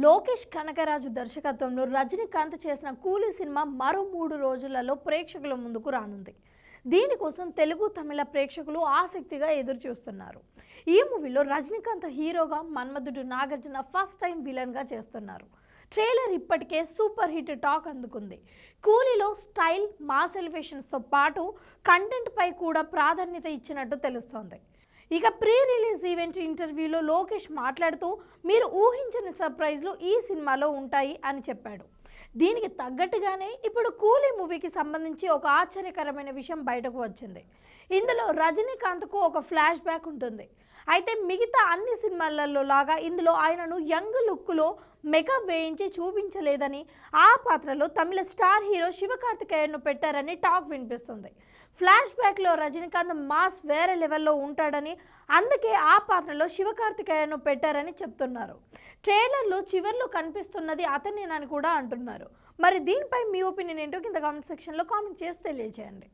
లోకేష్ కనకరాజు దర్శకత్వంలో రజనీకాంత్ చేసిన కూలీ సినిమా మరో 3 రోజులలో ప్రేక్షకుల ముందుకు రానుంది. దీనికోసం తెలుగు, తమిళ ప్రేక్షకులు ఆసక్తిగా ఎదురు చూస్తున్నారు. ఈ మూవీలో రజనీకాంత్ హీరోగా, మన్మధుడు నాగార్జున ఫస్ట్ టైం విలన్గా చేస్తున్నారు. ట్రైలర్ ఇప్పటికే సూపర్ హిట్ టాక్ అందుకుంది. కూలీలో స్టైల్, మాస్ ఎలివేషన్స్తో పాటు కంటెంట్ పై కూడా ప్రాధాన్యత ఇచ్చినట్టు తెలుస్తోంది. ఇక ప్రీ రిలీజ్ ఈవెంట్ ఇంటర్వ్యూలో లోకేష్ మాట్లాడుతూ, మీరు ఊహించని సర్ప్రైజ్లు ఈ సినిమాలో ఉంటాయి అని చెప్పాడు. దీనికి తగ్గట్టుగానే ఇప్పుడు కూలీ మూవీకి సంబంధించి ఒక ఆశ్చర్యకరమైన విషయం బయటకు వచ్చింది. ఇందులో రజనీకాంత్కు ఒక ఫ్లాష్ బ్యాక్ ఉంటుంది. అయితే మిగతా అన్ని సినిమాలలో లాగా ఇందులో ఆయనను యంగ్ లుక్లో మేకప్ వేయించి చూపించలేదని, ఆ పాత్రలో తమిళ స్టార్ హీరో శివకార్తికేయన్ను పెట్టారని టాక్ వినిపిస్తుంది. ఫ్లాష్ బ్యాక్లో రజనీకాంత్ మాస్ వేరే లెవెల్లో ఉంటాడని, అందుకే ఆ పాత్రలో శివకార్తికేయన్ను పెట్టారని చెప్తున్నారు. ట్రైలర్లో చివర్లో కనిపిస్తున్నది అతనేనని కూడా అంటున్నారు. మరి దీనిపై మీ ఒపీనియన్ ఏంటో కింద కామెంట్ సెక్షన్లో కామెంట్ చేసి తెలియజేయండి.